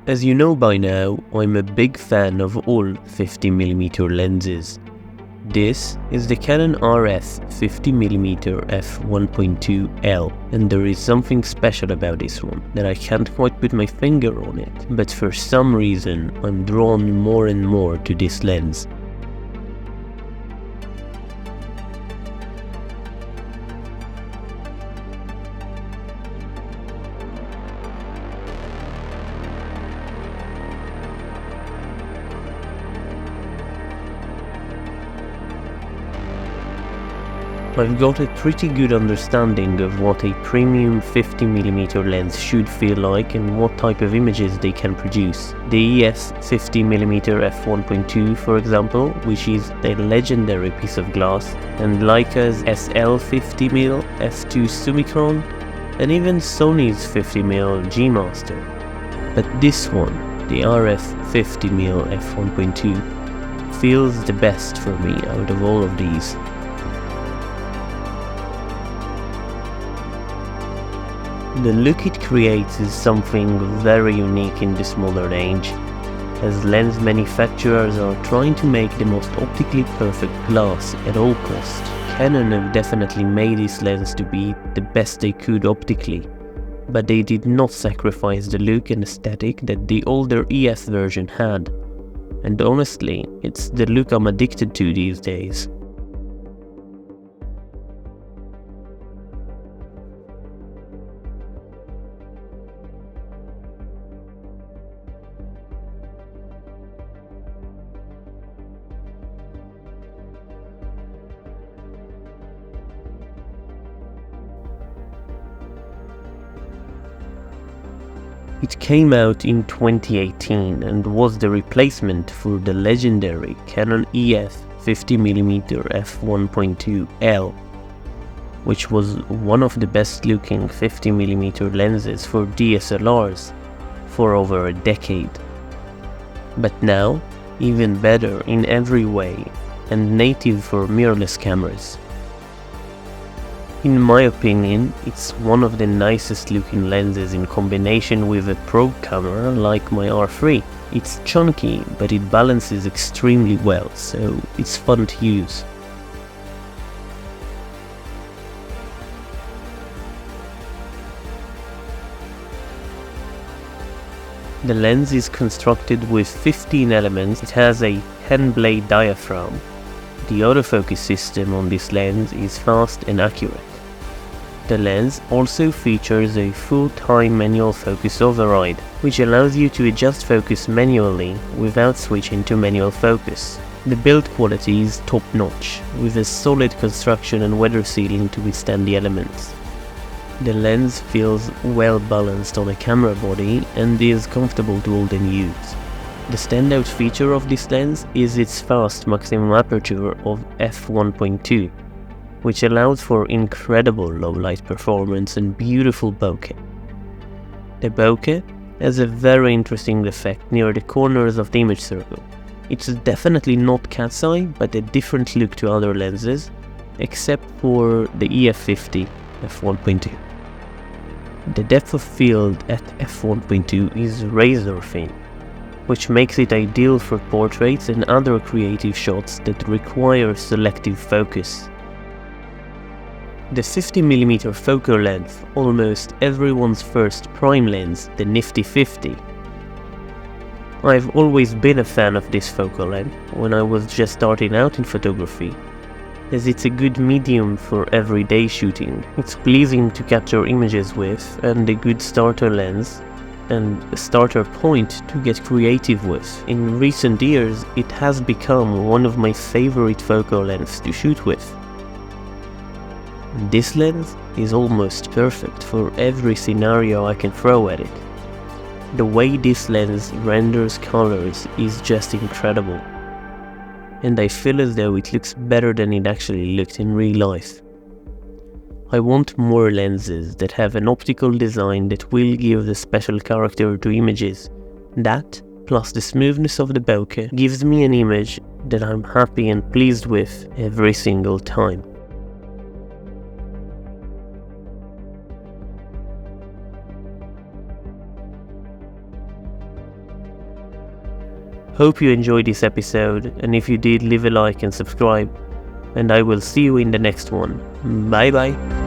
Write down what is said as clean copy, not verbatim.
As you know by now, I'm a big fan of all 50mm lenses. This is the Canon RF 50mm F1.2L, and there is something special about this one that I can't quite put my finger on it, but for some reason I'm drawn more and more to this lens. I've got a pretty good understanding of what a premium 50mm lens should feel like and what type of images they can produce. The EF 50mm f1.2, for example, which is a legendary piece of glass, and Leica's SL 50mm f2 Summicron, and even Sony's 50mm G Master. But this one, the RF 50mm f1.2, feels the best for me out of all of these. The look it creates is something very unique in this modern age, as lens manufacturers are trying to make the most optically perfect glass at all costs. Canon have definitely made this lens to be the best they could optically, but they did not sacrifice the look and aesthetic that the older EF version had. And honestly, it's the look I'm addicted to these days. It came out in 2018 and was the replacement for the legendary Canon EF 50mm f1.2L, which was one of the best looking 50mm lenses for DSLRs for over a decade. But now, even better in every way and native for mirrorless cameras. In my opinion, it's one of the nicest looking lenses in combination with a probe camera like my R3. It's chunky, but it balances extremely well, so it's fun to use. The lens is constructed with 15 elements. It has a 10-blade diaphragm. The autofocus system on this lens is fast and accurate. The lens also features a full-time manual focus override, which allows you to adjust focus manually without switching to manual focus. The build quality is top-notch, with a solid construction and weather sealing to withstand the elements. The lens feels well balanced on a camera body and is comfortable to hold and use. The standout feature of this lens is its fast maximum aperture of f1.2, which allows for incredible low light performance and beautiful bokeh. The bokeh has a very interesting effect near the corners of the image circle. It's definitely not cat's eye, but a different look to other lenses, except for the EF50 f1.2. The depth of field at f1.2 is razor thin, which makes it ideal for portraits and other creative shots that require selective focus. The 50mm focal length, almost everyone's first prime lens, the nifty 50. I've always been a fan of this focal length when I was just starting out in photography, as it's a good medium for everyday shooting. It's pleasing to capture images with and a good starter lens and a starter point to get creative with. In recent years, it has become one of my favorite focal lengths to shoot with. This lens is almost perfect for every scenario I can throw at it. The way this lens renders colors is just incredible, and I feel as though it looks better than it actually looked in real life. I want more lenses that have an optical design that will give the special character to images. That, plus the smoothness of the bokeh, gives me an image that I'm happy and pleased with every single time. Hope you enjoyed this episode, and if you did, leave a like and subscribe, and I will see you in the next one. Bye bye.